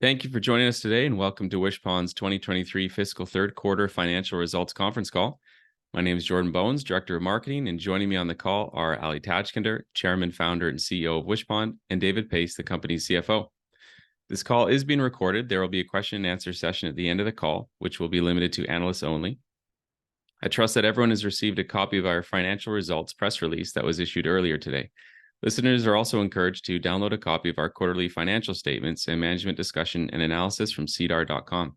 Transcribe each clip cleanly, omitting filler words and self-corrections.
Thank you for joining us today and welcome to Wishpond's 2023 fiscal third quarter financial results conference call. My name is Jordan Bones, Director of Marketing, and joining me on the call are Ali Tajskandar, Chairman, Founder, and CEO of Wishpond, and David Pais, the company's CFO. This call is being recorded. There will be a question and answer session at the end of the call, which will be limited to analysts only. I trust that everyone has received a copy of our financial results press release that was issued earlier today. Listeners are also encouraged to download a copy of our quarterly financial statements and management discussion and analysis from sedar.com.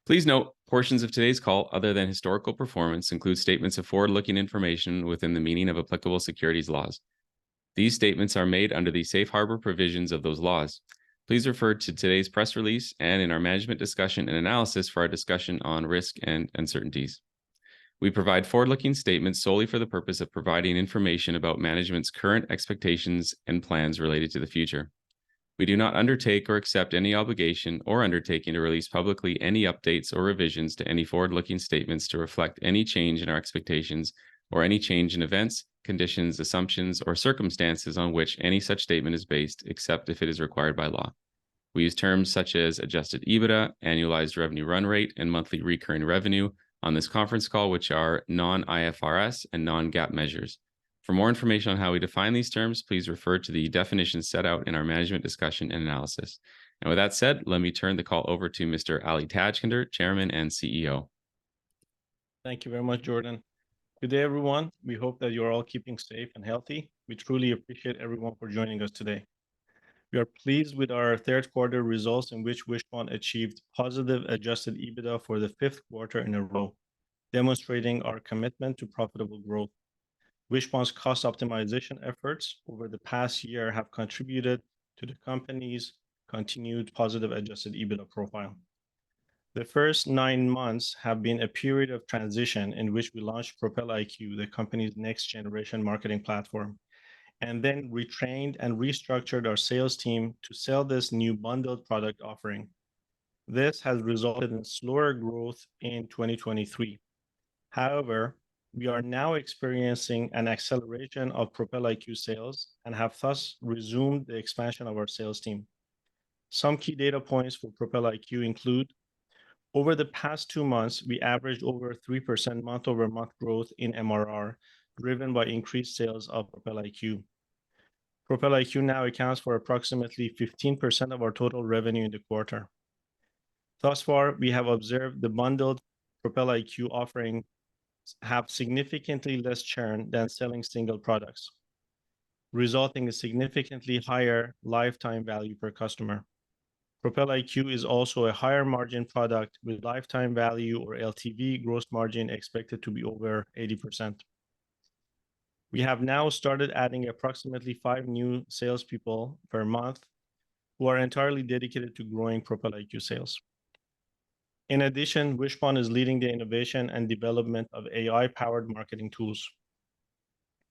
Please note, portions of today's call, other than historical performance, include statements of forward-looking information within the meaning of applicable securities laws. These statements are made under the safe harbor provisions of those laws. Please refer to today's press release and in our management discussion and analysis for our discussion on risk and uncertainties. We provide forward-looking statements solely for the purpose of providing information about management's current expectations and plans related to the future. We do not undertake or accept any obligation or undertaking to release publicly any updates or revisions to any forward-looking statements to reflect any change in our expectations or any change in events, conditions, assumptions, or circumstances on which any such statement is based, except if it is required by law. We use terms such as adjusted EBITDA, annualized revenue run rate, and monthly recurring revenue on this conference call, which are non-IFRS and non-GAAP measures. For more information on how we define these terms, please refer to the definitions set out in our management discussion and analysis. And with that said, let me turn the call over to Mr. Ali Tajskandar, Chairman and CEO. Thank you very much, Jordan. Good day, everyone. We hope that you're all keeping safe and healthy. We truly appreciate everyone for joining us today. We are pleased with our third quarter results in which Wishpond achieved positive adjusted EBITDA for the fifth quarter in a row, demonstrating our commitment to profitable growth. Wishpond's cost optimization efforts over the past year have contributed to the company's continued positive adjusted EBITDA profile. The first 9 months have been a period of transition in which we launched Propel IQ, the company's next generation marketing platform, and then retrained and restructured our sales team to sell this new bundled product offering. This has resulted in slower growth in 2023. However, we are now experiencing an acceleration of Propel IQ sales and have thus resumed the expansion of our sales team. Some key data points for Propel IQ include, over the past 2 months, we averaged over 3% month-over-month growth in MRR, driven by increased sales of Propel IQ. Propel IQ now accounts for approximately 15% of our total revenue in the quarter. Thus far, we have observed the bundled Propel IQ offering have significantly less churn than selling single products, resulting in significantly higher lifetime value per customer. Propel IQ is also a higher margin product with lifetime value or LTV gross margin expected to be over 80%. We have now started adding approximately 5 new salespeople per month who are entirely dedicated to growing Propel IQ sales. In addition, Wishpond is leading the innovation and development of AI-powered marketing tools.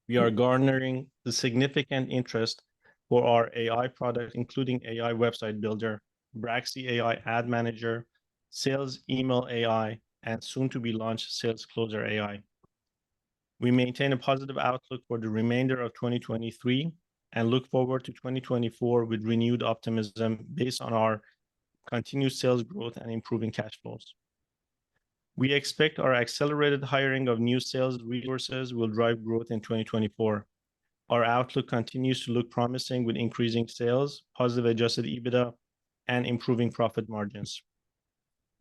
We are garnering the significant interest for our AI product, including AI Website Builder, Braxy AI Ad Manager, Sales Email AI, and soon to be launched Sales Closer AI. We maintain a positive outlook for the remainder of 2023 and look forward to 2024 with renewed optimism based on our continued sales growth and improving cash flows. We expect our accelerated hiring of new sales resources will drive growth in 2024. Our outlook continues to look promising with increasing sales, positive adjusted EBITDA, and improving profit margins.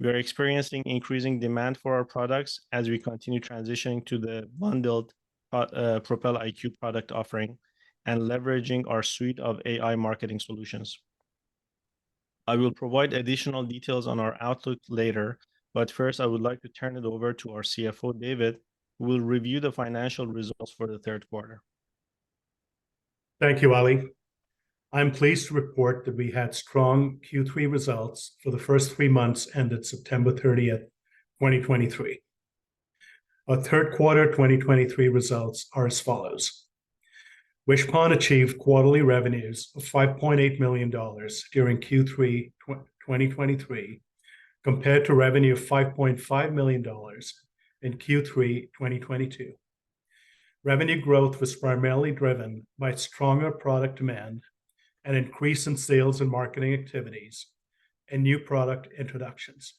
We are experiencing increasing demand for our products as we continue transitioning to the bundled Propel IQ product offering and leveraging our suite of AI marketing solutions. I will provide additional details on our outlook later, but first I would like to turn it over to our CFO, David, who will review the financial results for the third quarter. Thank you, Ali. I'm pleased to report that we had strong Q3 results for the first 3 months ended September 30th, 2023. Our third quarter 2023 results are as follows. Wishpond achieved quarterly revenues of $5.8 million during Q3 2023, compared to revenue of $5.5 million in Q3 2022. Revenue growth was primarily driven by stronger product demand an increase in sales and marketing activities, and new product introductions.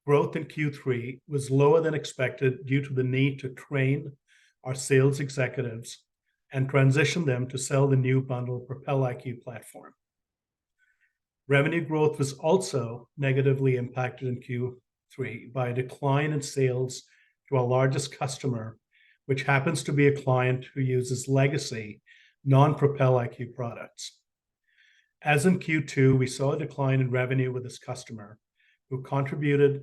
Growth in Q3 was lower than expected due to the need to train our sales executives and transition them to sell the new bundled Propel IQ platform. Revenue growth was also negatively impacted in Q3 by a decline in sales to our largest customer, which happens to be a client who uses legacy non-Propel IQ products. As in Q2, we saw a decline in revenue with this customer, who contributed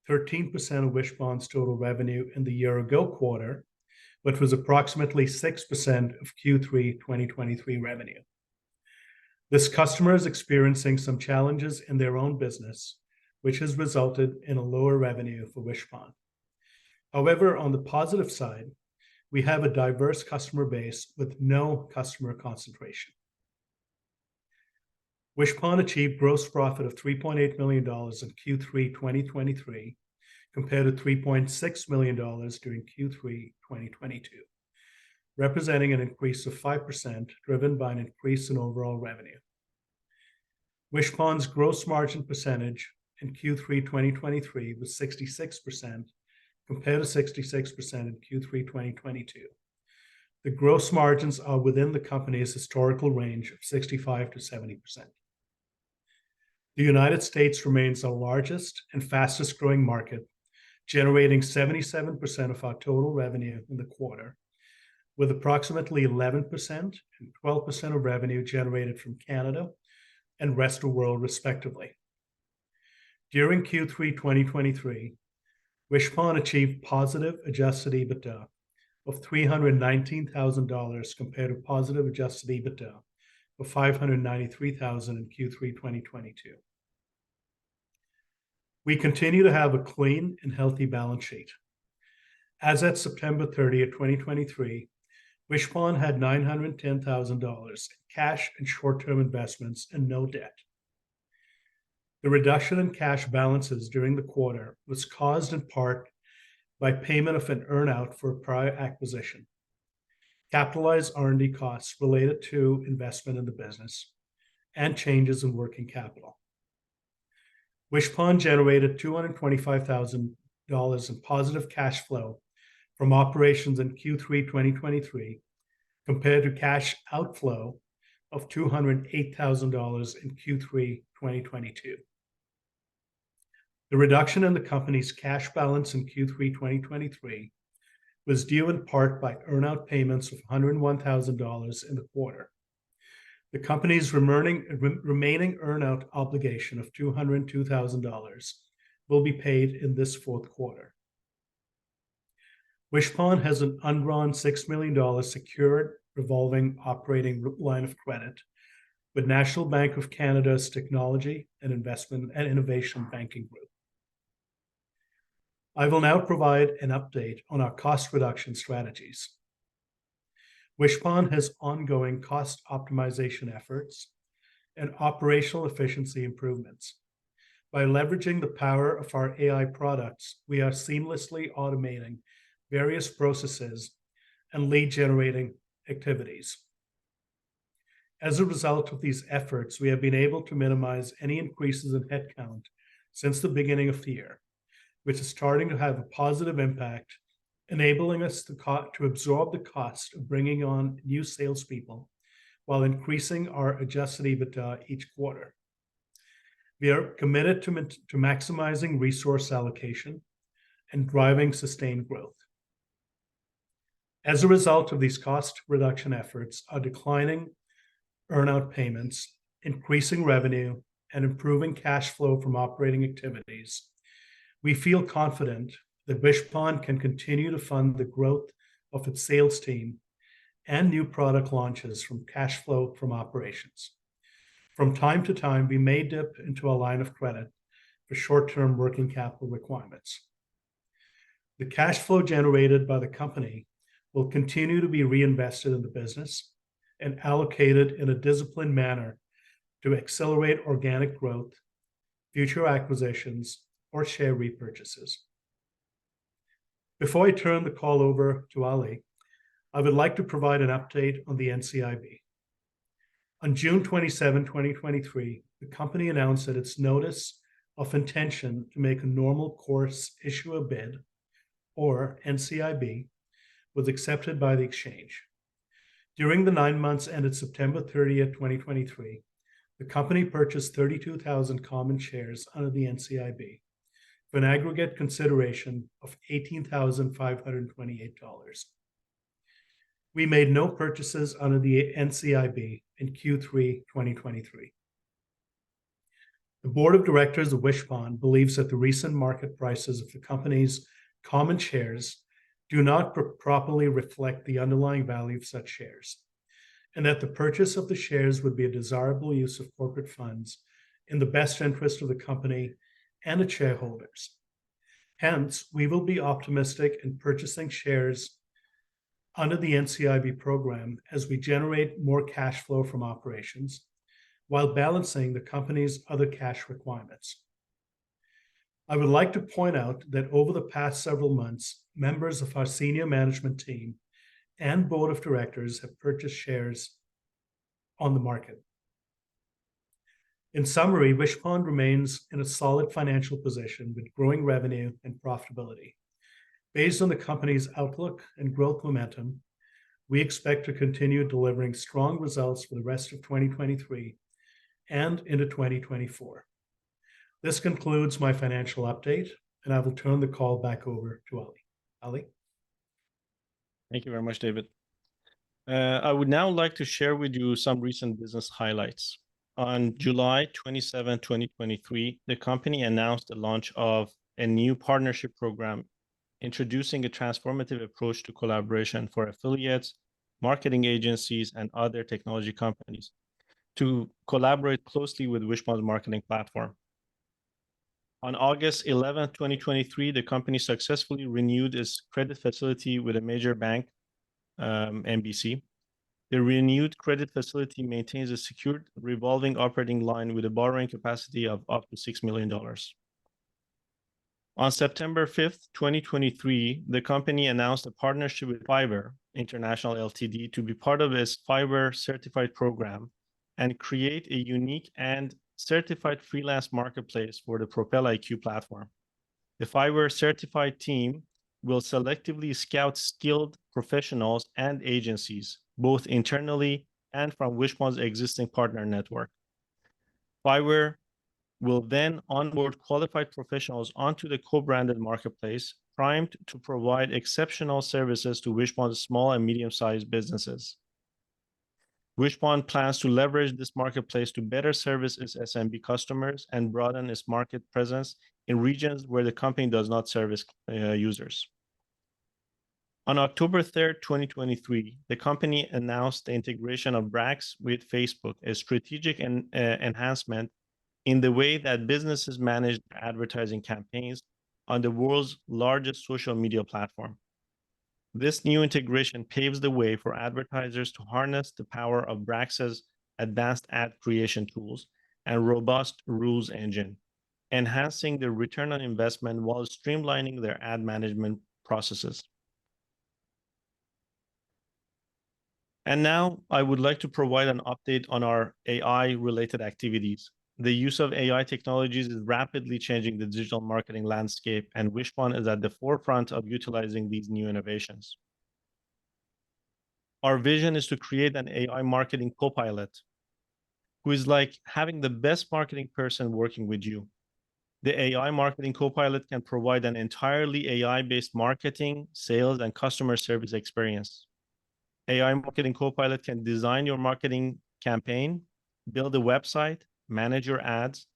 13% of Wishpond's total revenue in the year-ago quarter, but was approximately 6% of Q3 2023 revenue. This customer is experiencing some challenges in their own business, which has resulted in a lower revenue for Wishpond. However, on the positive side, we have a diverse customer base with no customer concentration. Wishpond achieved gross profit of $3.8 million in Q3 2023, compared to $3.6 million during Q3 2022, representing an increase of 5%, driven by an increase in overall revenue. Wishpond's gross margin percentage in Q3 2023 was 66%, compared to 66% in Q3 2022. The gross margins are within the company's historical range of 65% to 70%. The United States remains our largest and fastest growing market, generating 77% of our total revenue in the quarter, with approximately 11% and 12% of revenue generated from Canada and rest of the world, respectively. During Q3 2023, Wishpond achieved positive adjusted EBITDA of $319,000, compared to positive adjusted EBITDA of $593,000 in Q3 2022. We continue to have a clean and healthy balance sheet. As at September 30, 2023, Wishpond had $910,000 in cash and short-term investments and no debt. The reduction in cash balances during the quarter was caused in part by payment of an earn-out for a prior acquisition, capitalized R&D costs related to investment in the business, and changes in working capital. Wishpond generated $225,000 in positive cash flow from operations in Q3 2023, compared to cash outflow of $208,000 in Q3 2022. The reduction in the company's cash balance in Q3 2023 was due in part by earn-out payments of $101,000 in the quarter. The company's remaining earn-out obligation of $202,000 will be paid in this fourth quarter. Wishpond has an undrawn $6 million secured revolving operating line of credit with National Bank of Canada's Technology and Investment and Innovation Banking Group. I will now provide an update on our cost reduction strategies. Wishpond has ongoing cost optimization efforts and operational efficiency improvements. By leveraging the power of our AI products, we are seamlessly automating various processes and lead-generating activities. As a result of these efforts, we have been able to minimize any increases in headcount since the beginning of the year, which is starting to have a positive impact, enabling us to absorb the cost of bringing on new salespeople while increasing our adjusted EBITDA each quarter. We are committed to maximizing resource allocation and driving sustained growth. As a result of these cost reduction efforts, our declining earn-out payments, increasing revenue, and improving cash flow from operating activities, we feel confident that Wishpond can continue to fund the growth of its sales team and new product launches from cash flow from operations. From time to time, we may dip into a line of credit for short-term working capital requirements. The cash flow generated by the company will continue to be reinvested in the business and allocated in a disciplined manner to accelerate organic growth, future acquisitions, or share repurchases. Before I turn the call over to Ali, I would like to provide an update on the NCIB. On June 27, 2023, the company announced that its notice of intention to make a normal course issuer bid, or NCIB, was accepted by the exchange. During the 9 months ended September 30th, 2023, the company purchased 32,000 common shares under the NCIB for an aggregate consideration of $18,528. We made no purchases under the NCIB in Q3 2023. The board of directors of Wishpond believes that the recent market prices of the company's common shares do not properly reflect the underlying value of such shares, and that the purchase of the shares would be a desirable use of corporate funds in the best interest of the company and its shareholders. Hence, we will be optimistic in purchasing shares under the NCIB program as we generate more cash flow from operations while balancing the company's other cash requirements. I would like to point out that over the past several months, members of our senior management team and board of directors have purchased shares on the market. In summary, Wishpond remains in a solid financial position with growing revenue and profitability. Based on the company's outlook and growth momentum, we expect to continue delivering strong results for the rest of 2023 and into 2024. This concludes my financial update, and I will turn the call back over to Ali. Ali? Thank you very much, David. I would now like to share with you some recent business highlights. On July 27, 2023, the company announced the launch of a new partnership program introducing a transformative approach to collaboration for affiliates, marketing agencies, and other technology companies to collaborate closely with Wishpond's marketing platform. On August 11, 2023, the company successfully renewed its credit facility with a major bank, NBC. The renewed credit facility maintains a secured revolving operating line with a borrowing capacity of up to $6 million. On September 5th, 2023, the company announced a partnership with Fiverr International Ltd to be part of its Fiverr certified program and create a unique and certified freelance marketplace for the Propel IQ platform. The Fiverr certified team will selectively scout skilled professionals and agencies, both internally and from Wishpond's existing partner network. Fiverr will then onboard qualified professionals onto the co-branded marketplace, primed to provide exceptional services to Wishpond's small and medium-sized businesses. Wishpond plans to leverage this marketplace to better service its SMB customers and broaden its market presence in regions where the company does not service users. On October 3rd, 2023, the company announced the integration of Brax with Facebook, a strategic enhancement in the way that businesses manage their advertising campaigns on the world's largest social media platform. This new integration paves the way for advertisers to harness the power of Brax's advanced ad creation tools and robust rules engine, enhancing the return on investment while streamlining their ad management processes. And now I would like to provide an update on our AI-related activities. The use of AI technologies is rapidly changing the digital marketing landscape, and Wishpond is at the forefront of utilizing these new innovations. Our vision is to create an AI marketing co-pilot who is like having the best marketing person working with you. The AI marketing co-pilot can provide an entirely AI-based marketing, sales, and customer service experience. AI marketing co-pilot can design your marketing campaign, build a website, manage your ads,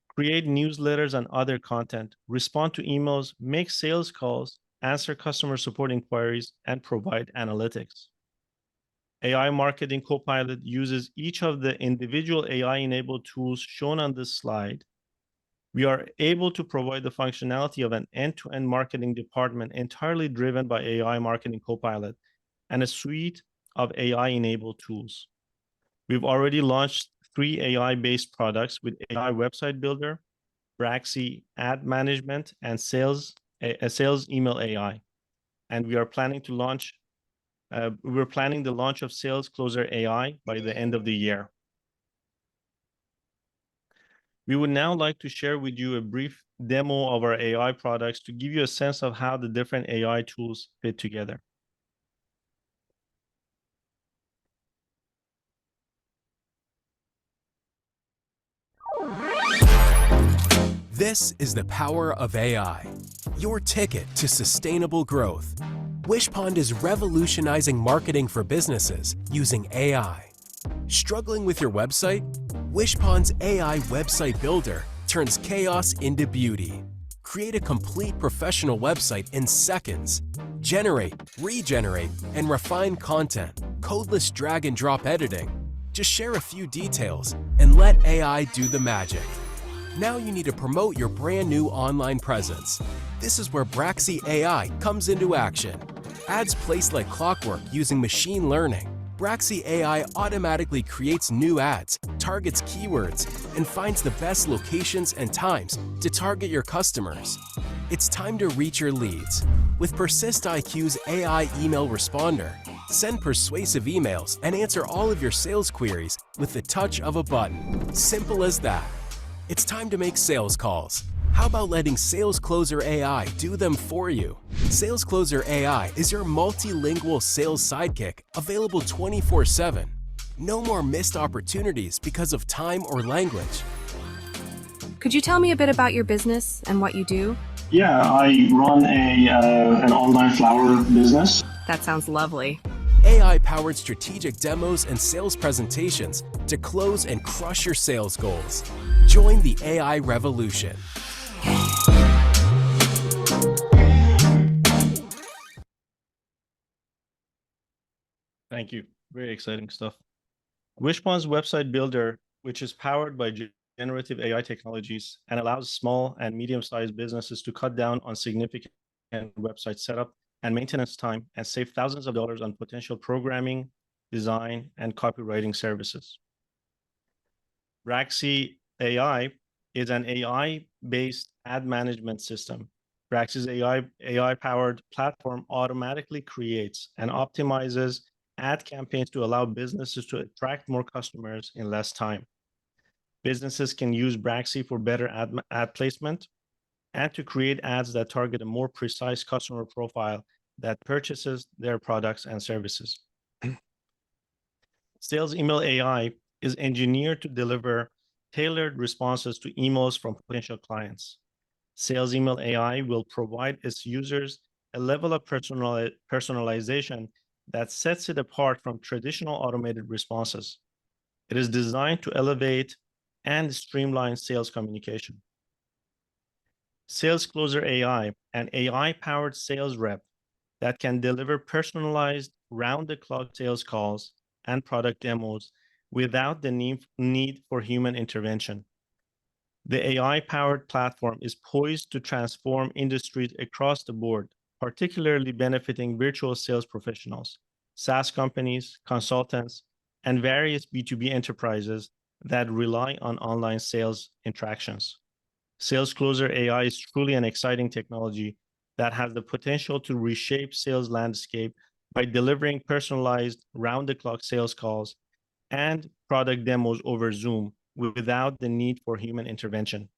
create newsletters and other content, respond to emails, make sales calls, answer customer support inquiries, and provide analytics. AI marketing co-pilot uses each of the individual AI-enabled tools shown on this slide. We are able to provide the functionality of an end-to-end marketing department entirely driven by AI marketing co-pilot and a suite of AI-enabled tools. We've already launched 3 AI-based products with AI Website Builder, Braxy Ad Management, and Sales Email AI. And we are planning to launch. We're planning the launch of Sales Closer AI by the end of the year. We would now like to share with you a brief demo of our AI products to give you a sense of how the different AI tools fit together. This is the power of AI, your ticket to sustainable growth. Wishpond is revolutionizing marketing for businesses using AI. Struggling with your website? Wishpond's AI website builder turns chaos into beauty. Create a complete professional website in seconds. Generate, regenerate, and refine content. Codeless drag and drop editing. Just share a few details and let AI do the magic. Now you need to promote your brand new online presence. This is where Braxy AI comes into action. Ads placed like clockwork using machine learning. Braxy AI automatically creates new ads, targets keywords, and finds the best locations and times to target your customers. It's time to reach your leads. With Persist IQ's AI email responder, send persuasive emails and answer all of your sales queries with the touch of a button. Simple as that. It's time to make sales calls. How about letting Sales Closer AI do them for you? Sales Closer AI is your multilingual sales sidekick, available 24/7. No more missed opportunities because of time or language. Could you tell me a bit about your business and what you do? Yeah, I run an online flower business. That sounds lovely. AI-powered strategic demos and sales presentations to close and crush your sales goals. Join the AI revolution. Thank you. Very exciting stuff. Wishpond's website builder, which is powered by generative AI technologies and allows small and medium-sized businesses to cut down on significant website setup and maintenance time and save thousands of dollars on potential programming, design, and copywriting services. Braxy AI is an AI-based ad management system. Braxy's AI-powered platform automatically creates and optimizes ad campaigns to allow businesses to attract more customers in less time. Businesses can use Braxy for better ad placement and to create ads that target a more precise customer profile that purchases their products and services. Sales Email AI is engineered to deliver tailored responses to emails from potential clients. Sales Email AI will provide its users a level of personalization that sets it apart from traditional automated responses. It is designed to elevate and streamline sales communication. Sales Closer AI, an AI-powered sales rep that can deliver personalized round-the-clock sales calls and product demos without the need for human intervention. The AI-powered platform is poised to transform industries across the board, particularly benefiting virtual sales professionals, SaaS companies, consultants, and various B2B enterprises that rely on online sales interactions. Sales Closer AI is truly an exciting technology that has the potential to reshape sales landscape by delivering personalized round-the-clock sales calls and product demos over Zoom without the need for human intervention.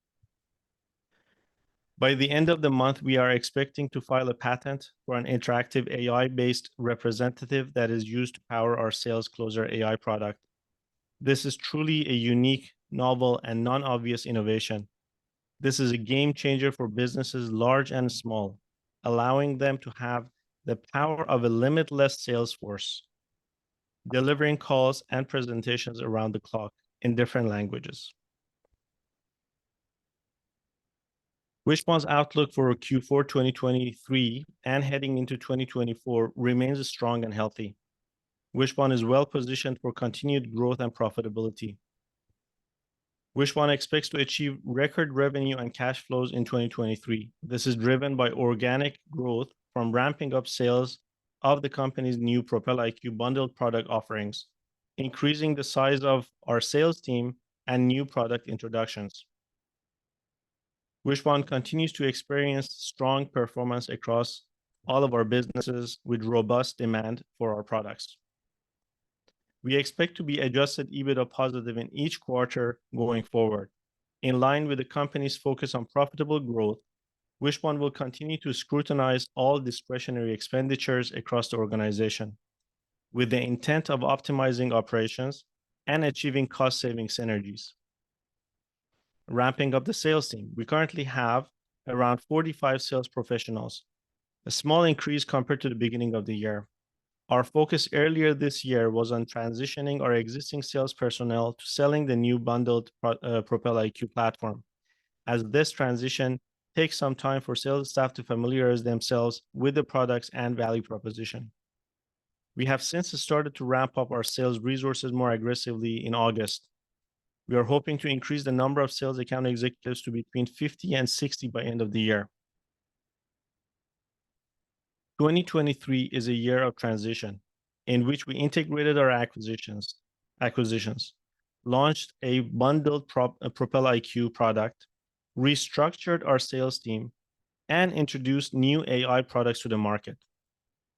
By the end of the month, we are expecting to file a patent for an interactive AI-based representative that is used to power our Sales Closer AI product. This is truly a unique, novel, and non-obvious innovation. This is a game changer for businesses large and small, allowing them to have the power of a limitless sales force, delivering calls and presentations around the clock in different languages. Wishpond's outlook for Q4 2023 and heading into 2024 remains strong and healthy. Wishpond is well positioned for continued growth and profitability. Wishpond expects to achieve record revenue and cash flows in 2023. This is driven by organic growth from ramping up sales of the company's new Propel IQ bundled product offerings, increasing the size of our sales team, and new product introductions. Wishpond continues to experience strong performance across all of our businesses with robust demand for our products. We expect to be adjusted EBITDA positive in each quarter going forward. In line with the company's focus on profitable growth, Wishpond will continue to scrutinize all discretionary expenditures across the organization with the intent of optimizing operations and achieving cost-saving synergies. Ramping up the sales team. We currently have around 45 sales professionals, a small increase compared to the beginning of the year. Our focus earlier this year was on transitioning our existing sales personnel to selling the new bundled Propel IQ platform, as this transition takes some time for sales staff to familiarize themselves with the products and value proposition. We have since started to ramp up our sales resources more aggressively in August. We are hoping to increase the number of sales account executives to between 50 and 60 by end of the year. 2023 is a year of transition in which we integrated our acquisitions, launched a bundled Propel IQ product, restructured our sales team, and introduced new AI products to the market.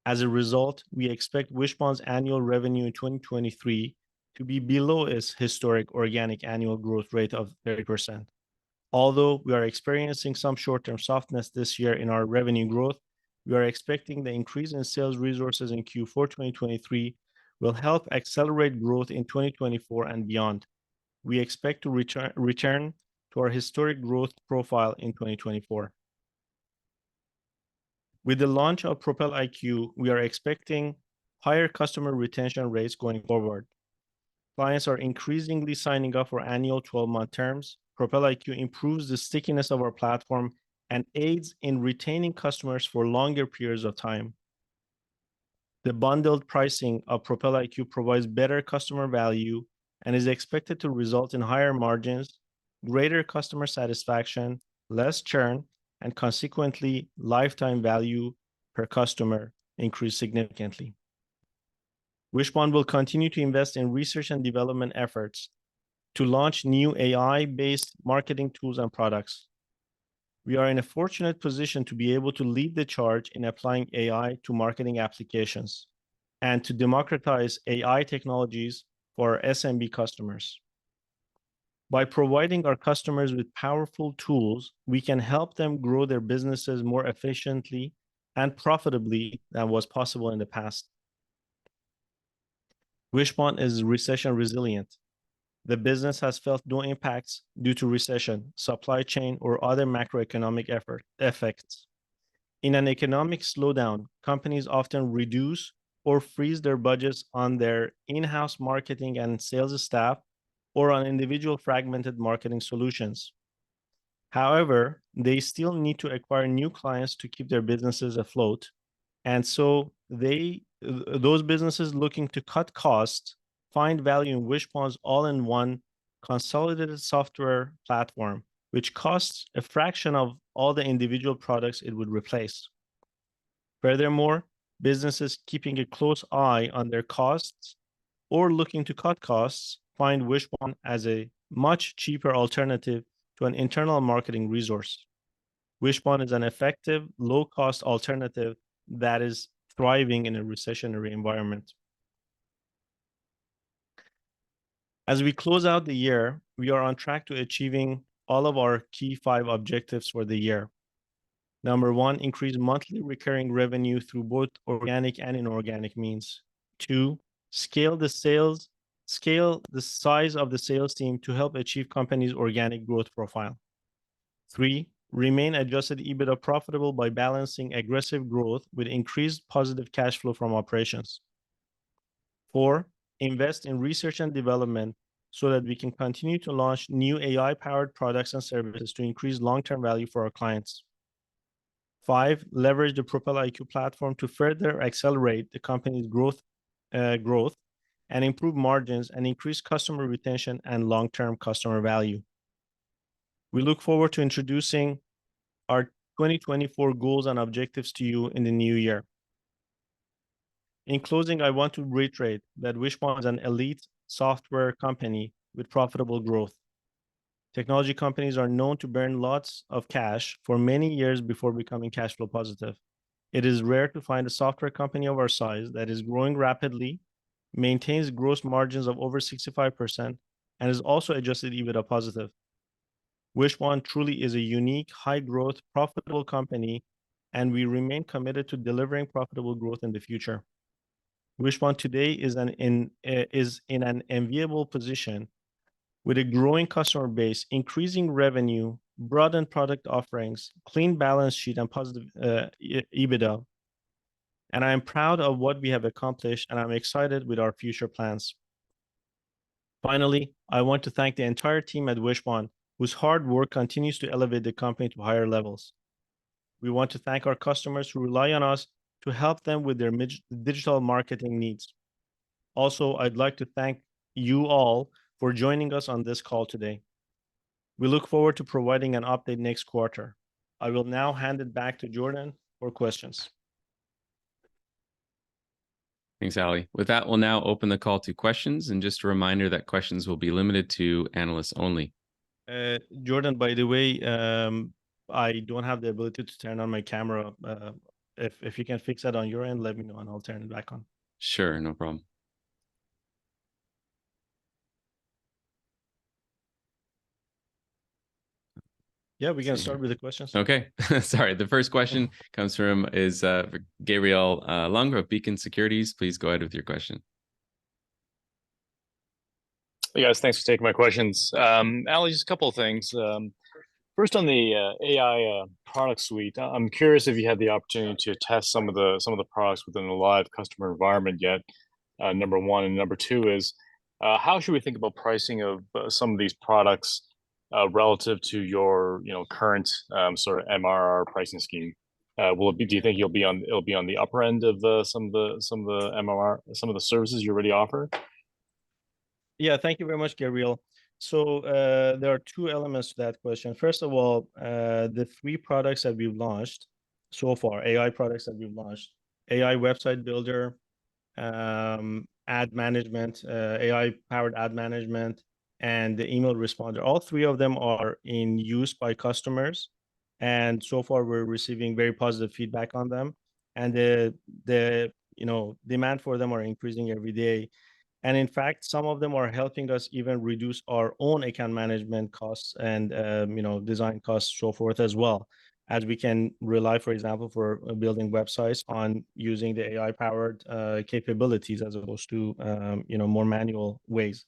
As a result, we expect Wishpond's annual revenue in 2023 to be below its historic organic annual growth rate of 30%. Although we are experiencing some short-term softness this year in our revenue growth, we are expecting the increase in sales resources in Q4 2023 will help accelerate growth in 2024 and beyond. We expect to return to our historic growth profile in 2024. With the launch of Propel IQ, we are expecting higher customer retention rates going forward. Clients are increasingly signing up for annual 12-month terms. Propel IQ improves the stickiness of our platform and aids in retaining customers for longer periods of time. The bundled pricing of Propel IQ provides better customer value and is expected to result in higher margins, greater customer satisfaction, less churn, and consequently, lifetime value per customer increase significantly. Wishpond will continue to invest in research and development efforts to launch new AI-based marketing tools and products. We are in a fortunate position to be able to lead the charge in applying AI to marketing applications and to democratize AI technologies for our SMB customers. By providing our customers with powerful tools, we can help them grow their businesses more efficiently and profitably than was possible in the past. Wishpond is recession resilient. The business has felt no impacts due to recession, supply chain, or other macroeconomic effects. In an economic slowdown, companies often reduce or freeze their budgets on their in-house marketing and sales staff or on individual fragmented marketing solutions. However, they still need to acquire new clients to keep their businesses afloat. And so those businesses looking to cut costs find value in Wishpond's all-in-one consolidated software platform, which costs a fraction of all the individual products it would replace. Furthermore, businesses keeping a close eye on their costs or looking to cut costs find Wishpond as a much cheaper alternative to an internal marketing resource. Wishpond is an effective, low-cost alternative that is thriving in a recessionary environment. As we close out the year, we are on track to achieving all of our key 5 objectives for the year. Number 1, increase monthly recurring revenue through both organic and inorganic means. 2, scale the size of the sales team to help achieve company's organic growth profile. 3, remain adjusted EBITDA profitable by balancing aggressive growth with increased positive cash flow from operations. 4, invest in research and development so that we can continue to launch new AI-powered products and services to increase long-term value for our clients. 5, leverage the Propel IQ platform to further accelerate the company's growth and improve margins and increase customer retention and long-term customer value. We look forward to introducing our 2024 goals and objectives to you in the new year. In closing, I want to reiterate that Wishpond is an elite software company with profitable growth. Technology companies are known to burn lots of cash for many years before becoming cash flow positive. It is rare to find a software company of our size that is growing rapidly, maintains gross margins of over 65%, and is also adjusted EBITDA positive. Wishpond truly is a unique, high-growth, profitable company, and we remain committed to delivering profitable growth in the future. Wishpond today is in an enviable position with a growing customer base, increasing revenue, broadened product offerings, clean balance sheet, and positive EBITDA. And I'm proud of what we have accomplished, and I'm excited with our future plans. Finally, I want to thank the entire team at Wishpond, whose hard work continues to elevate the company to higher levels. We want to thank our customers who rely on us to help them with their digital marketing needs. Also, I'd like to thank you all for joining us on this call today. We look forward to providing an update next quarter. I will now hand it back to Jordan for questions. Thanks, Ali. With that, we'll now open the call to questions. And just a reminder that questions will be limited to analysts only. Jordan, by the way, I don't have the ability to turn on my camera. If you can fix that on your end, let me know and I'll turn it back on. Sure, no problem. Yeah, we can start with the questions. Okay, sorry. The first question comes from Gabriel Langer of Beacon Securities. Please go ahead with your question. Hey guys, thanks for taking my questions. Ali, just a couple of things. First, on the AI product suite, I'm curious if you had the opportunity to test some of the products within a live customer environment yet. Number one, and number two is how should we think about pricing of some of these products relative to your current sort of MRR pricing scheme? Will it be? Do you think it'll be on the upper end of some of the MRR, some of the services you already offer? Yeah, thank you very much, Gabriel. So there are two elements to that question. First of all, the three products that we've launched so far, AI products that we've launched, AI website builder, ad management, AI-powered ad management, and the email responder. All three of them are in use by customers. And so far, we're receiving very positive feedback on them. And the demand for them are increasing every day. And in fact, some of them are helping us even reduce our own account management costs and design costs, so forth as well, as we can rely, for example, for building websites on using the AI-powered capabilities as opposed to more manual ways.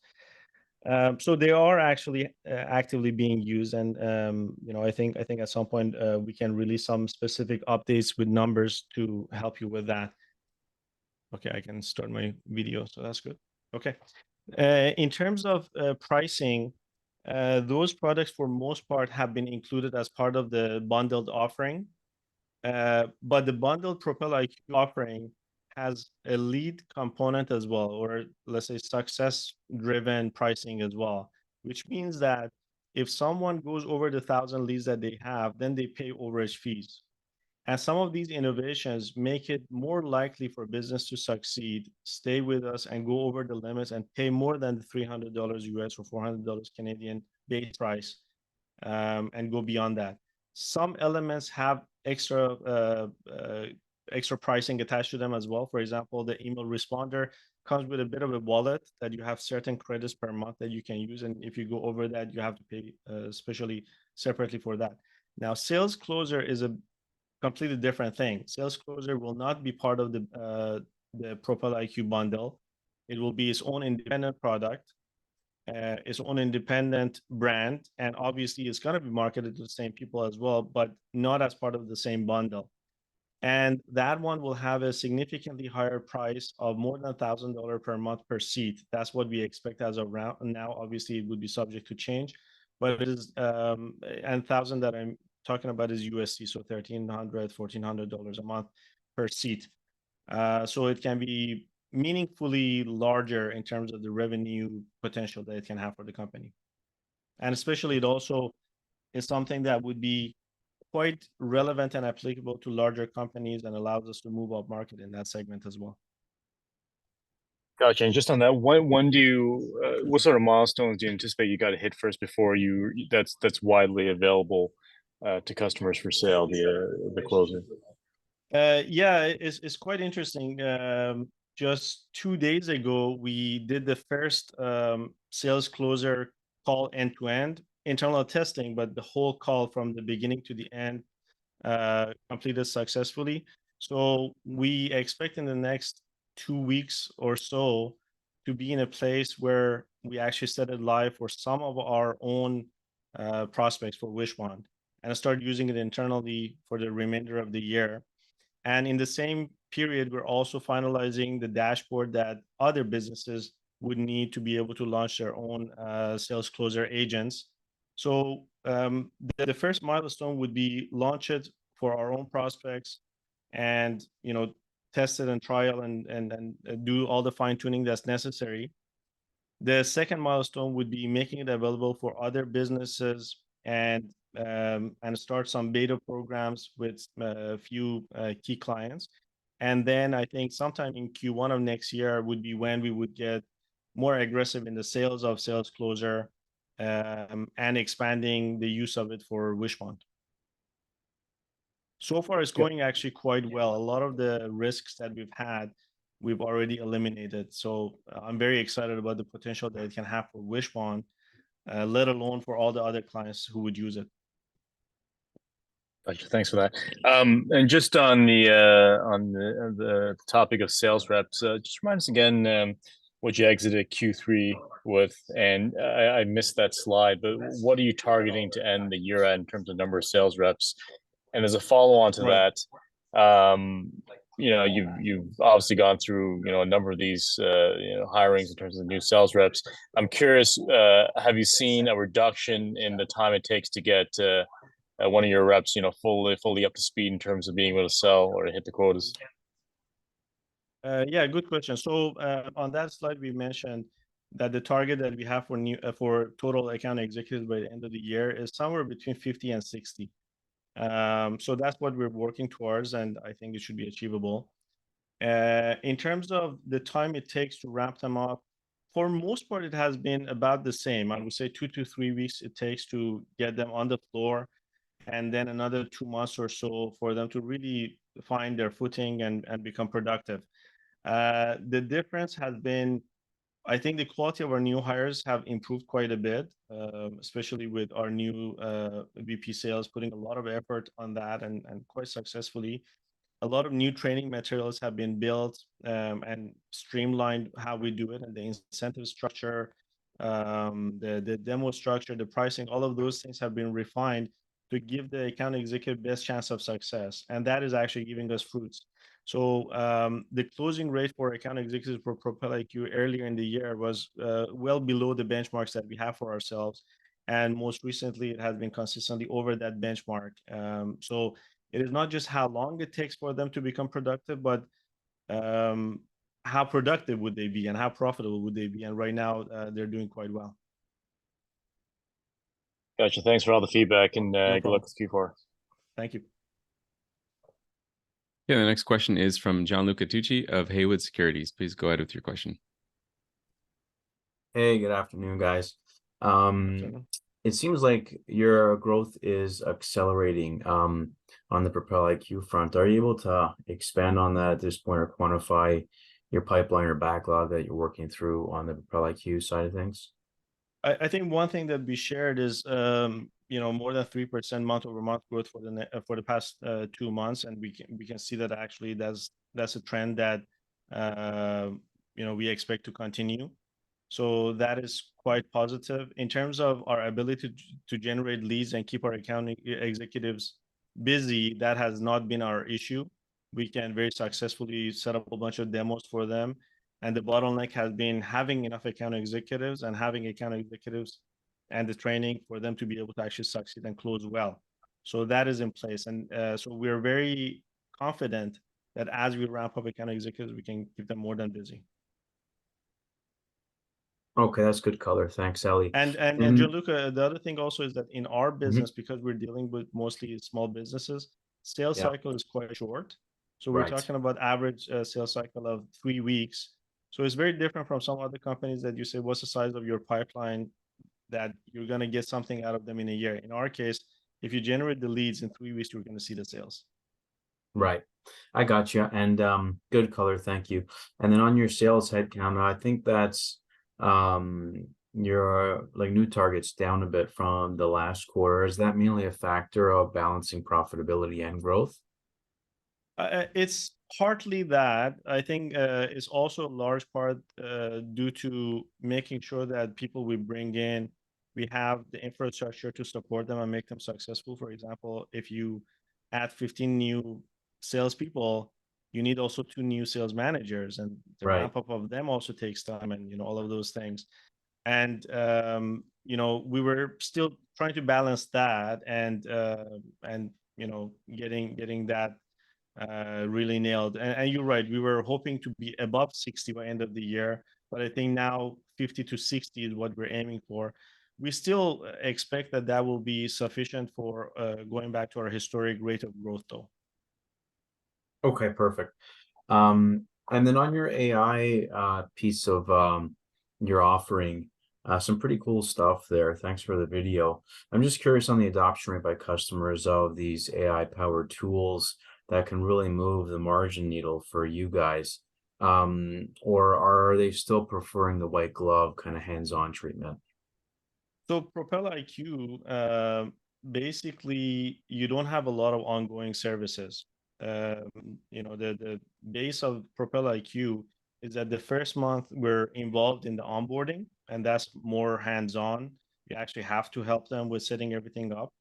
So they are actually actively being used, and I think at some point we can release some specific updates with numbers to help you with that. Okay, I can start my video, so that's good. Okay. In terms of pricing, those products for most part have been included as part of the bundled offering. But the bundled Propel IQ offering has a lead component as well, or let's say success-driven pricing as well, which means that if someone goes over the 1,000 leads that they have, then they pay overage fees. And some of these innovations make it more likely for business to succeed, stay with us, and go over the limits and pay more than the $300 US or $400 Canadian base price, and go beyond that. Some elements have extra pricing attached to them as well. For example, the email responder comes with a bit of a wallet that you have certain credits per month that you can use, and if you go over that, you have to pay especially separately for that. Now, Sales Closer is a completely different thing. Sales Closer will not be part of the Propel IQ bundle. It will be its own independent product, its own independent brand, and obviously it's going to be marketed to the same people as well, but not as part of the same bundle. And that one will have a significantly higher price of more than $1,000 per month per seat. That's what we expect as of now. Obviously, it would be subject to change, but it is, and 1,000 that I'm talking about is USD, so $1,300, $1,400 a month per seat. So it can be meaningfully larger in terms of the revenue potential that it can have for the company. And especially it also is something that would be quite relevant and applicable to larger companies and allows us to move up market in that segment as well. Gotcha. And just on that, when do you, what sort of milestones do you anticipate you got to hit first before that's widely available to customers for sale, the closer? Yeah, it's quite interesting. Just 2 days ago, we did the first Sales Closer call end-to-end internal testing, but the whole call from the beginning to the end completed successfully. So we expect in the next 2 weeks or so to be in a place where we actually set it live for some of our own prospects for Wishpond and start using it internally for the remainder of the year. And in the same period, we're also finalizing the dashboard that other businesses would need to be able to launch their own sales closer agents. So the first milestone would be launch it for our own prospects and, test it and trial and do all the fine tuning that's necessary. The second milestone would be making it available for other businesses and start some beta programs with a few key clients. And then I think sometime in Q1 of next year would be when we would get more aggressive in the sales of sales closer and expanding the use of it for Wishpond. So far, it's going actually quite well. A lot of the risks that we've had, we've already eliminated. So I'm very excited about the potential that it can have for Wishpond, let alone for all the other clients who would use it. Gotcha. Thanks for that. And just on the topic of sales reps, just remind us again what you exited Q3 with, and I missed that slide. But what are you targeting to end the year at in terms of number of sales reps? And as a follow-on to that, you've obviously gone through a number of these hirings in terms of new sales reps. I'm curious, have you seen a reduction in the time it takes to get one of your reps, fully up to speed in terms of being able to sell or hit the quotas? Yeah, good question. So on that slide, we mentioned that the target that we have for total account executives by the end of the year is somewhere between 50 and 60. So that's what we're working towards, and I think it should be achievable. In terms of the time it takes to ramp them up, for most part, it has been about the same. I would say 2 to 3 weeks it takes to get them on the floor, and then another 2 months or so for them to really find their footing and become productive. The difference has been, I think the quality of our new hires have improved quite a bit, especially with our new VP sales putting a lot of effort on that and quite successfully. A lot of new training materials have been built and streamlined how we do it, and the incentive structure, the demo structure, the pricing, all of those things have been refined to give the account executive best chance of success. And that is actually giving us fruits. So the closing rate for account executives for Propel IQ earlier in the year was well below the benchmarks that we have for ourselves. And most recently, it has been consistently over that benchmark. So it is not just how long it takes for them to become productive, but how productive would they be and how profitable would they be? And right now, they're doing quite well. Gotcha. Thanks for all the feedback, and good luck with Q4. Thank you. Yeah, the next question is from Gianluca Tucci of Haywood Securities. Please go ahead with your question. Hey, good afternoon, guys. It seems like your growth is accelerating on the Propel IQ front. Are you able to expand on that at this point or quantify your pipeline or backlog that you're working through on the Propel IQ side of things? I think one thing that we shared is more than 3% month-over-month growth for the past 2 months, and we can see that actually that's a trend that we expect to continue. So that is quite positive in terms of our ability to generate leads and keep our account executives busy. That has not been our issue. We can very successfully set up a bunch of demos for them. And the bottleneck has been having enough account executives and the training for them to be able to actually succeed and close well. So that is in place. And so we're very confident that as we ramp up account executives, we can keep them more than busy. Okay, that's good color. Thanks, Ali. And Gianluca, the other thing also is that in our business, because we're dealing with mostly small businesses, sales cycle is quite short. So we're talking about average sales cycle of 3 weeks. So it's very different from some other companies that you say, what's the size of your pipeline that you're going to get something out of them in a year. In our case, if you generate the leads in 3 weeks, you're going to see the sales. Right. I got you. And good color. Thank you. And then on your sales headcount, I think that's your like new targets down a bit from the last quarter. Is that mainly a factor of balancing profitability and growth? It's partly that. I think it's also a large part due to making sure that people we bring in, we have the infrastructure to support them and make them successful. For example, if you add 15 new salespeople, you need also 2 new sales managers, and the Right. ramp up of them also takes time, and all of those things. And we were still trying to balance that, and getting that really nailed. And you're right, we were hoping to be above 60 by end of the year, but I think now 50 to 60 is what we're aiming for. We still expect that that will be sufficient for going back to our historic rate of growth, though. Okay, perfect. And then on your AI piece of your offering, some pretty cool stuff there. Thanks for the video. I'm just curious on the adoption rate by customers of these AI powered tools that can really move the margin needle for you guys. Or are they still preferring the white glove kind of hands-on treatment? So Propel IQ, basically, you don't have a lot of ongoing services. The base of Propel IQ is that the first month we're involved in the onboarding, and that's more hands-on. You actually have to help them with setting everything up.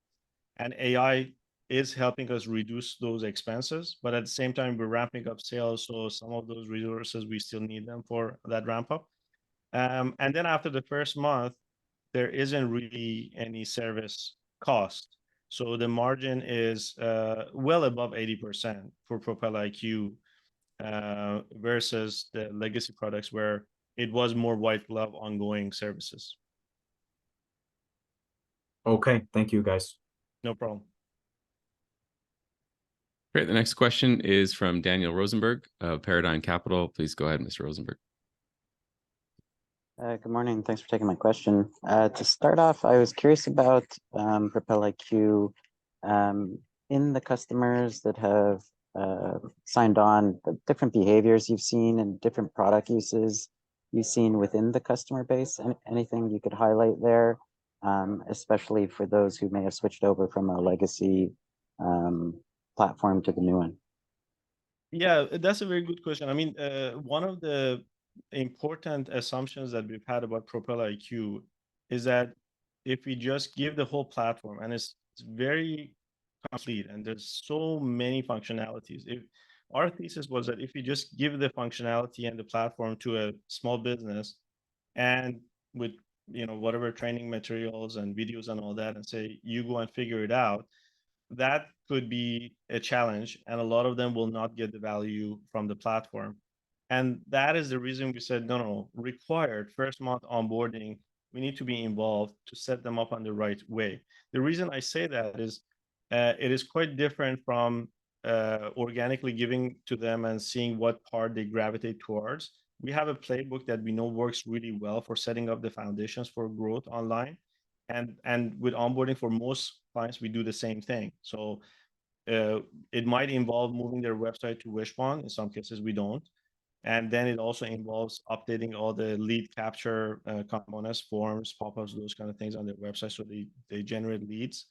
And AI is helping us reduce those expenses, but at the same time, we're ramping up sales. So some of those resources, we still need them for that ramp up. And then after the first month, there isn't really any service cost. So the margin is well above 80% for Propel IQ versus the legacy products where it was more white glove ongoing services. Okay, thank you guys. No problem. Great. The next question is from Daniel Rosenberg of Paradigm Capital. Please go ahead, Mr. Rosenberg. Good morning. Thanks for taking my question. To start off, I was curious about Propel IQ. In the customers that have signed on, the different behaviors you've seen and different product uses you've seen within the customer base. Anything you could highlight there, especially for those who may have switched over from a legacy platform to the new one? Yeah, that's a very good question. I mean, one of the important assumptions that we've had about Propel IQ is that if we just give the whole platform, and it's very complete and there's so many functionalities, if our thesis was that if we just give the functionality and the platform to a small business, and with whatever training materials and videos and all that, and say you go and figure it out, that could be a challenge, and a lot of them will not get the value from the platform. And that is the reason we said, no, required first month onboarding, we need to be involved to set them up on the right way. The reason I say that is it is quite different from organically giving to them and seeing what part they gravitate towards. We have a playbook that we know works really well for setting up the foundations for growth online. And with onboarding for most clients, we do the same thing. So it might involve moving their website to Wishpond. In some cases, we don't. And then it also involves updating all the lead capture components, forms, pop-ups, those kind of things on their website so they generate leads.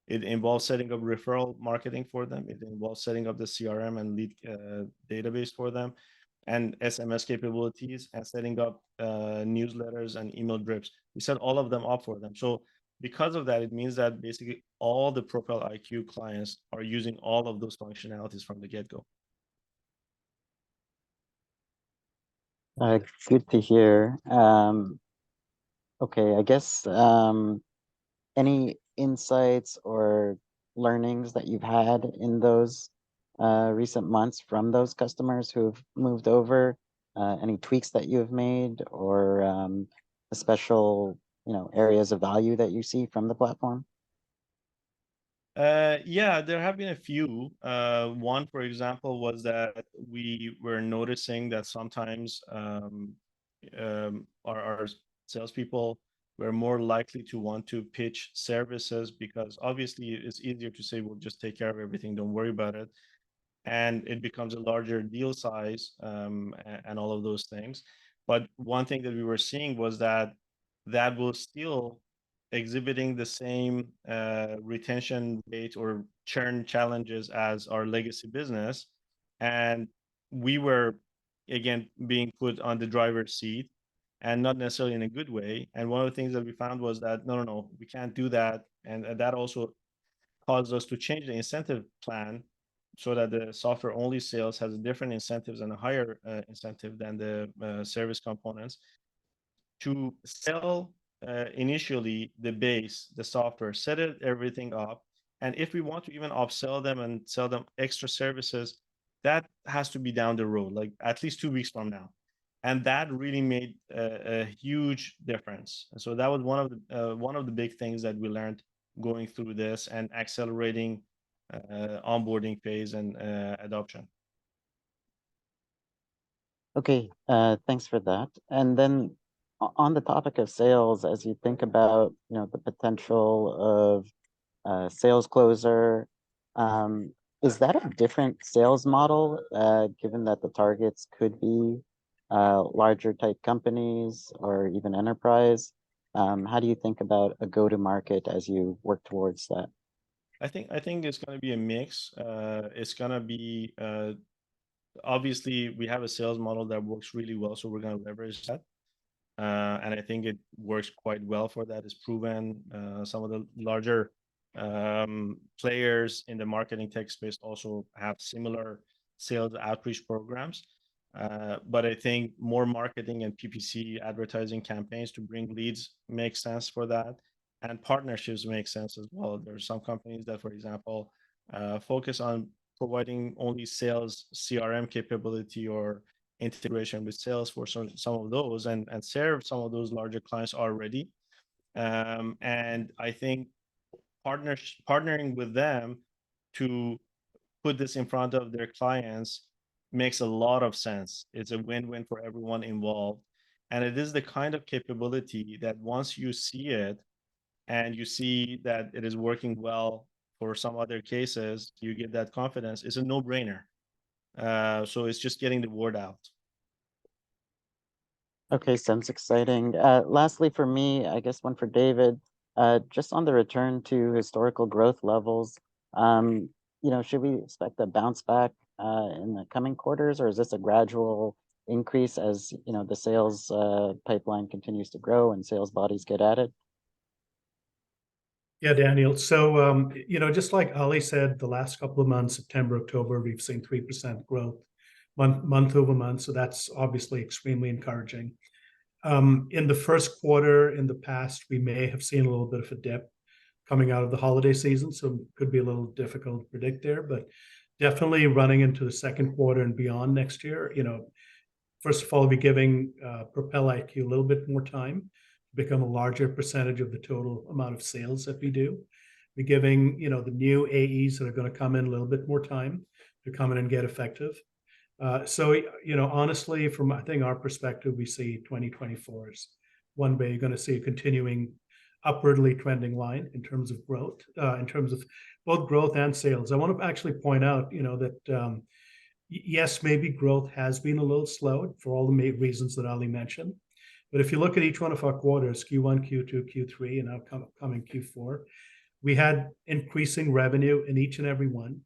It involves setting up referral marketing for them. It involves setting up the CRM and lead database for them, and SMS capabilities, and setting up newsletters and email drips. We set all of them up for them. So because of that, it means that basically all the Propel IQ clients are using all of those functionalities from the get-go. Good to hear. Okay, I guess any insights or learnings that you've had in those recent months from those customers who've moved over? Any tweaks that you have made, or a special areas of value that you see from the platform? Yeah, there have been a few. One, for example, was that we were noticing that sometimes our salespeople were more likely to want to pitch services, because obviously it's easier to say, we'll just take care of everything, don't worry about it. And it becomes a larger deal size and all of those things. But one thing that we were seeing was that that will still exhibiting the same retention rate or churn challenges as our legacy business. And we were, again, being put on the driver's seat, and not necessarily in a good way. And one of the things that we found was that, no, we can't do that. And that also caused us to change the incentive plan so that the software only sales has different incentives and a higher incentive than the service components, to sell initially the base, the software, set it everything up. And if we want to even upsell them and sell them extra services, that has to be down the road, like at least 2 weeks from now. And that really made a huge difference. And so that was one of the big things that we learned going through this and accelerating onboarding phase and adoption. Okay, thanks for that. And then on the topic of sales, as you think about, the potential of sales closer, is that a different sales model, given that the targets could be larger type companies or even enterprise? How do you think about a go-to-market as you work towards that? I think it's going to be a mix. It's going to be obviously we have a sales model that works really well, so we're going to leverage that. And I think it works quite well for that. It's proven. Some of the larger players in the marketing tech space also have similar sales outreach programs. But I think more marketing and PPC advertising campaigns to bring leads make sense for that. And partnerships make sense as well. There are some companies that, for example, focus on providing only sales CRM capability or integration with Salesforce on some of those, and serve some of those larger clients already. And I think partnering with them to put this in front of their clients makes a lot of sense. It's a win-win for everyone involved. And it is the kind of capability that once you see it and you see that it is working well for some other cases, you get that confidence. It's a no-brainer. So it's just getting the word out. Okay, sounds exciting. Lastly, for me, I guess one for David, just on the return to historical growth levels, should we expect a bounce back in the coming quarters, or is this a gradual increase as, the sales pipeline continues to grow and sales bodies get added? Yeah, Daniel. So, just like Ali said, the last couple of months, September, October, we've seen 3% growth month over month. So that's obviously extremely encouraging. In the first quarter, in the past, we may have seen a little bit of a dip coming out of the holiday season. So it could be a little difficult to predict there, but definitely running into the second quarter and beyond next year, first of all, be giving Propel IQ a little bit more time to become a larger percentage of the total amount of sales that we do. We're giving, the new AEs that are going to come in a little bit more time to come in and get effective. So, honestly, from I think our perspective, we see 2024 as one way you're going to see a continuing upwardly trending line in terms of growth, in terms of both growth and sales. I want to actually point out, that yes, maybe growth has been a little slowed for all the reasons that Ali mentioned. But if you look at each one of our quarters, Q1, Q2, Q3, and now coming Q4, we had increasing revenue in each and every one.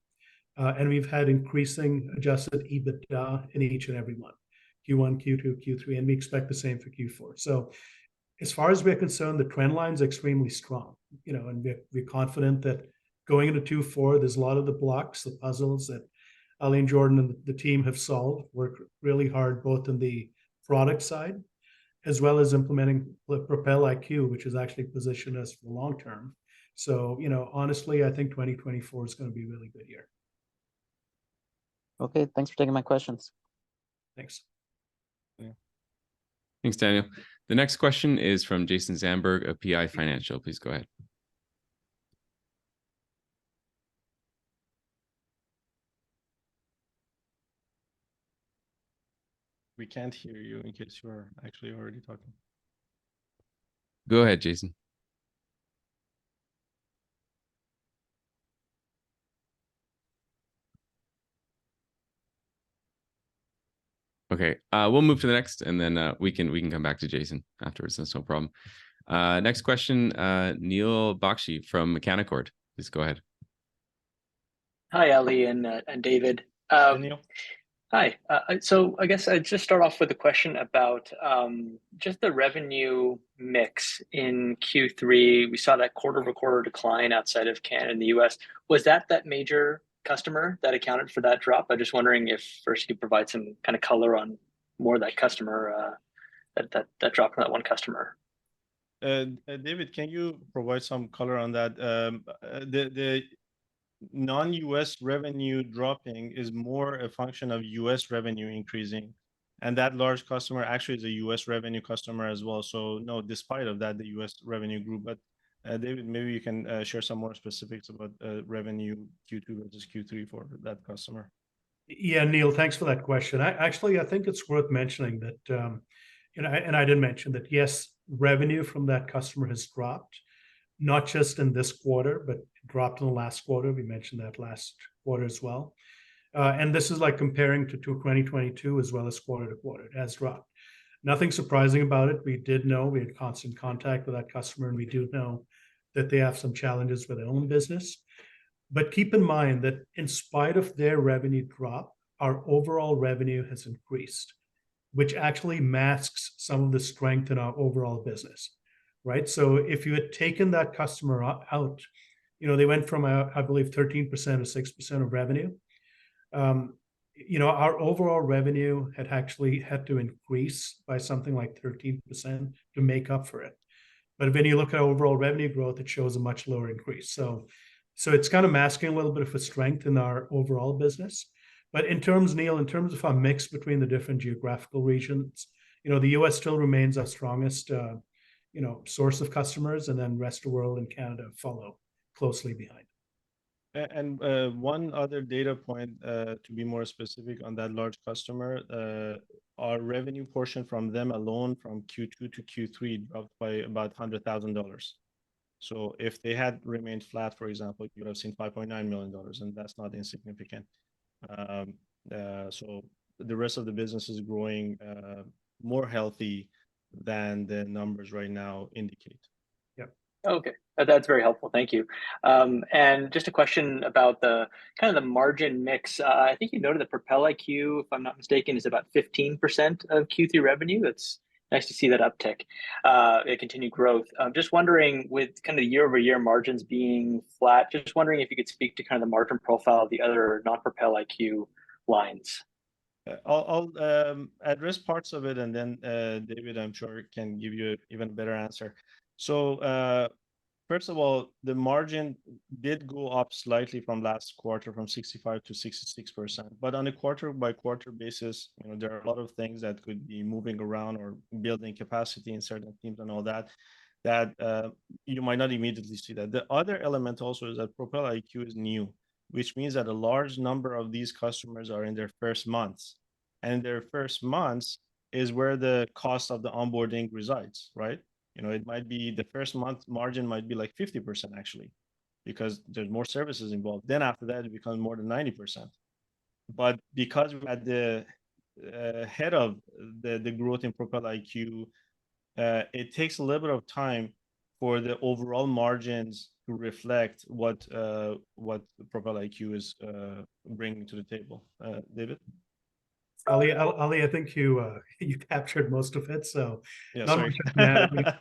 And we've had increasing adjusted EBITDA in each and every one, Q1, Q2, Q3, and we expect the same for Q4. So as far as we're concerned, the trend line is extremely strong, and we're confident that going into Q4, there's a lot of the blocks, the puzzles that Ali and Jordan and the team have solved, worked really hard, both on the product side, as well as implementing Propel IQ, which has actually positioned us for the long term. So, honestly, I think 2024 is going to be a really good year. Okay, thanks for taking my questions. Thanks. Yeah. Thanks, Daniel. The next question is from Jason Zamberg of PI Financial. Please go ahead. We can't hear you in case you're actually already talking. Go ahead, Jason. Okay, we'll move to the next, and then we can come back to Jason afterwards. That's no problem. Next question, Neil Bakshi from Mechanicord. Please go ahead. Hi, Ali and David. Daniel? Hi. So I guess I'd just start off with a question about just the revenue mix in Q3. We saw that quarter-over-quarter decline outside of Canada and the US. Was that major customer that accounted for that drop? I'm just wondering if first you could provide some kind of color on more of that customer, that drop from that one customer. David, can you provide some color on that? The non-US revenue dropping is more a function of US revenue increasing, and that large customer actually is a US revenue customer as well. So no, despite of that, the US revenue grew. But David, maybe you can share some more specifics about revenue Q2 versus Q3 for that customer. Yeah, Neil, thanks for that question. I think it's worth mentioning that, and I did mention that, yes, revenue from that customer has dropped, not just in this quarter, but dropped in the last quarter. We mentioned that last quarter as well. And this is like comparing to 2022 as well as quarter to quarter. It has dropped. Nothing surprising about it. We did know, we had constant contact with that customer, and we do know that they have some challenges with their own business. But keep in mind that in spite of their revenue drop, our overall revenue has increased, which actually masks some of the strength in our overall business, right? So if you had taken that customer out, they went from, I believe, 13% to 6% of revenue. Our overall revenue had actually had to increase by something like 13% to make up for it. But when you look at overall revenue growth, it shows a much lower increase. So it's kind of masking a little bit of a strength in our overall business. But Neil, in terms of our mix between the different geographical regions, the US still remains our strongest, source of customers, and then rest of the world and Canada follow closely behind. And one other data point, to be more specific on that large customer, our revenue portion from them alone from Q2 to Q3 dropped by about $100,000. So if they had remained flat, for example, you would have seen $5.9 million, and that's not insignificant. So the rest of the business is growing more healthy than the numbers right now indicate. Yep. Okay, that's very helpful. Thank you. And just a question about the kind of the margin mix. I think you noted that Propel IQ, if I'm not mistaken, is about 15% of Q3 revenue. That's nice to see that uptick, continued growth. Just wondering, with kind of the year-over-year margins being flat, just wondering if you could speak to kind of the margin profile of the other non-Propel IQ lines. I'll address parts of it, and then David, I'm sure, can give you an even better answer. So first of all, the margin did go up slightly from last quarter, from 65 to 66%. But on a quarter-by-quarter basis, there are a lot of things that could be moving around or building capacity in certain teams and all that you might not immediately see that. The other element also is that Propel IQ is new, which means that a large number of these customers are in their first months. And their first months is where the cost of the onboarding resides, right? It might be the first month margin might be like 50% actually, because there's more services involved. Then after that, it becomes more than 90%. But because we're at the head of the growth in Propel IQ, it takes a little bit of time for the overall margins to reflect what Propel IQ is bringing to the table. David? Ali, I think you captured most of it. So yeah, not sorry. much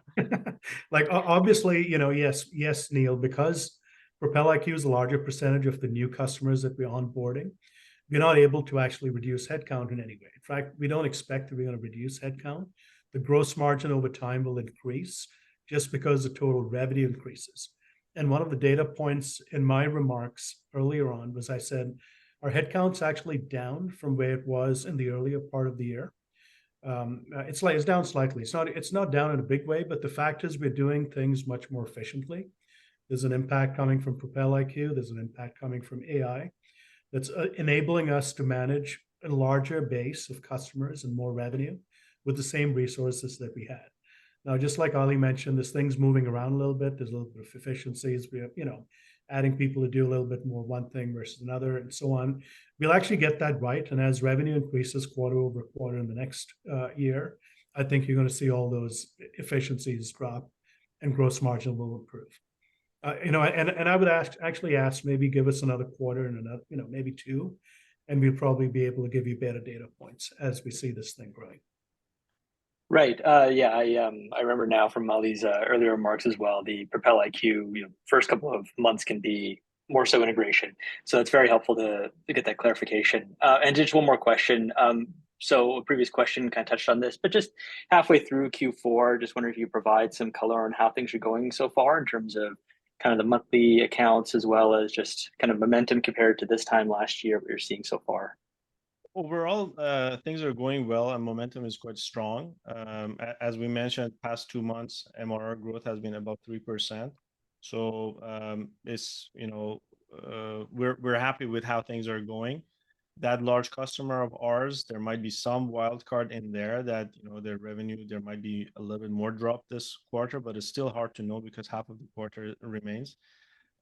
like obviously, yes, Neil, because Propel IQ is a larger percentage of the new customers that we're onboarding, we're not able to actually reduce headcount in any way. In fact, we don't expect that we're going to reduce headcount. The gross margin over time will increase just because the total revenue increases. And one of the data points in my remarks earlier on was I said, our headcount's actually down from where it was in the earlier part of the year. It's down slightly. It's not down in a big way, but the fact is we're doing things much more efficiently. There's an impact coming from Propel IQ. There's an impact coming from AI that's enabling us to manage a larger base of customers and more revenue with the same resources that we had. Now, just like Ali mentioned, there's things moving around a little bit. There's a little bit of efficiencies. We have, adding people to do a little bit more one thing versus another and so on. We'll actually get that right. And as revenue increases quarter over quarter in the next year, I think you're going to see all those efficiencies drop and gross margin will improve. And I would actually ask, maybe give us another quarter and another, maybe two, and we'll probably be able to give you better data points as we see this thing growing. Right. Yeah, I remember now from Ali's earlier remarks as well. The Propel IQ, first couple of months can be more so integration. So it's very helpful to get that clarification. And just one more question. So a previous question kind of touched on this, but just halfway through Q4, just wondering if you provide some color on how things are going so far in terms of kind of the monthly accounts as well as just kind of momentum compared to this time last year, what you're seeing so far. Overall, things are going well and momentum is quite strong. As we mentioned, past 2 months, MRR growth has been about 3%. So it's, we're happy with how things are going. That large customer of ours, there might be some wild card in there that, their revenue, there might be a little bit more drop this quarter, but it's still hard to know because half of the quarter remains.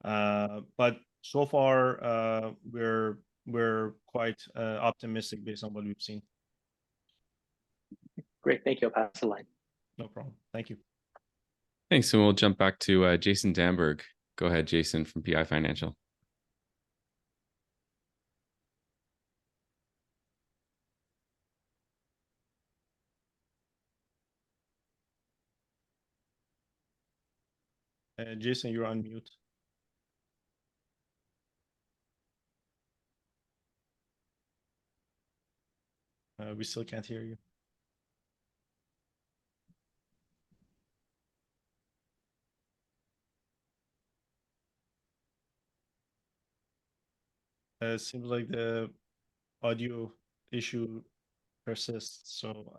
But so far, we're quite optimistic based on what we've seen. Great, thank you. I'll pass the line. No problem. Thank you. Thanks. And we'll jump back to Jason Damberg. Go ahead, Jason from PI Financial. Jason, you're on mute. We still can't hear you. It seems like the audio issue persists. So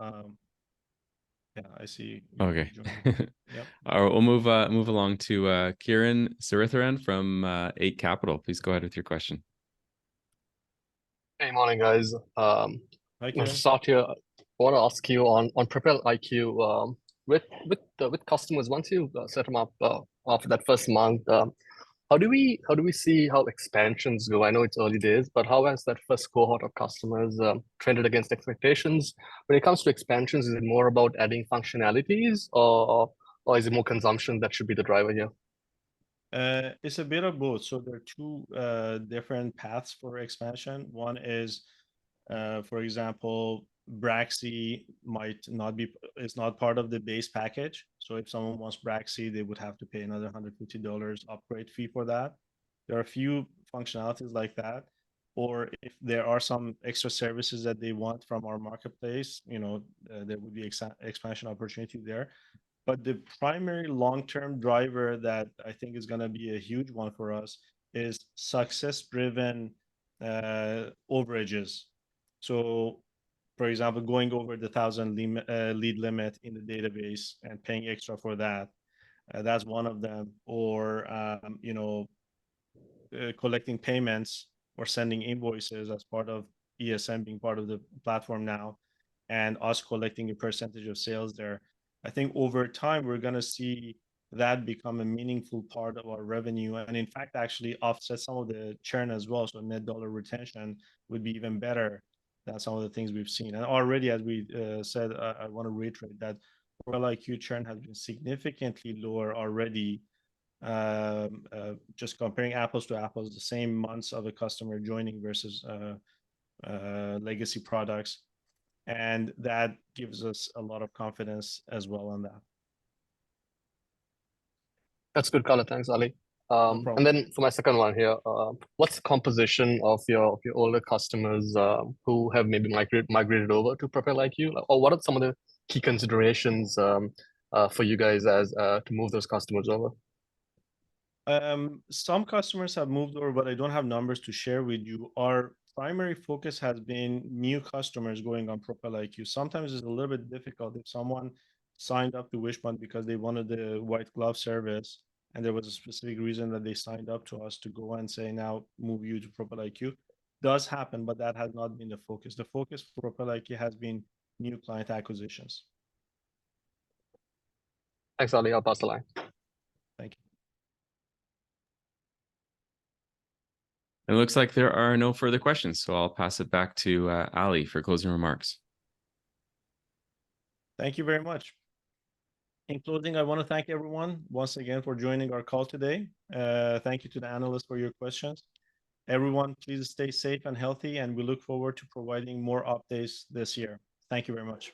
yeah, I see. Okay. Yep. All right, we'll move along to Kiran Saritharan from 8 Capital. Please go ahead with your question. Hey, morning, guys. Hi, To Kiran. start here, I want to ask you on Propel IQ, with customers, once you set them up after that first month, how do we see how expansions go? I know it's early days, but how has that first cohort of customers trended against expectations? When it comes to expansions, is it more about adding functionalities, or is it more consumption that should be the driver here? It's a bit of both. So there are two different paths for expansion. One is, for example, Braxy is not part of the base package. So if someone wants Braxy, they would have to pay another $150 upgrade fee for that. There are a few functionalities like that. Or if there are some extra services that they want from our marketplace, there would be expansion opportunity there. But the primary long-term driver that I think is going to be a huge one for us is success-driven overages. So, for example, going over the 1,000 lead limit in the database and paying extra for that, that's one of them. Or, collecting payments or sending invoices as part of ESM being part of the platform now, and us collecting a percentage of sales there. I think over time, we're going to see that become a meaningful part of our revenue, and in fact, actually offset some of the churn as well. So net dollar retention would be even better than some of the things we've seen. And already, as we said, I want to reiterate that Propel IQ churn has been significantly lower already. Just comparing apples to apples, the same months of a customer joining versus legacy products. And that gives us a lot of confidence as well on that. That's good color. Thanks, Ali. No problem. And then for my second one here, what's the composition of your older customers who have maybe migrated over to Propel IQ? Or what are some of the key considerations for you guys as to move those customers over? Some customers have moved over, but I don't have numbers to share with you. Our primary focus has been new customers going on Propel IQ. Sometimes it's a little bit difficult if someone signed up to Wishpond because they wanted the white glove service, and there was a specific reason that they signed up to us to go and say, now move you to Propel IQ. Does happen, but that has not been the focus. The focus for Propel IQ has been new client acquisitions. Thanks, Ali. I'll pass the line. Thank you. It looks like there are no further questions, so I'll pass it back to Ali for closing remarks. Thank you very much. In closing, I want to thank everyone once again for joining our call today. Thank you to the analysts for your questions. Everyone, please stay safe and healthy, and we look forward to providing more updates this year. Thank you very much.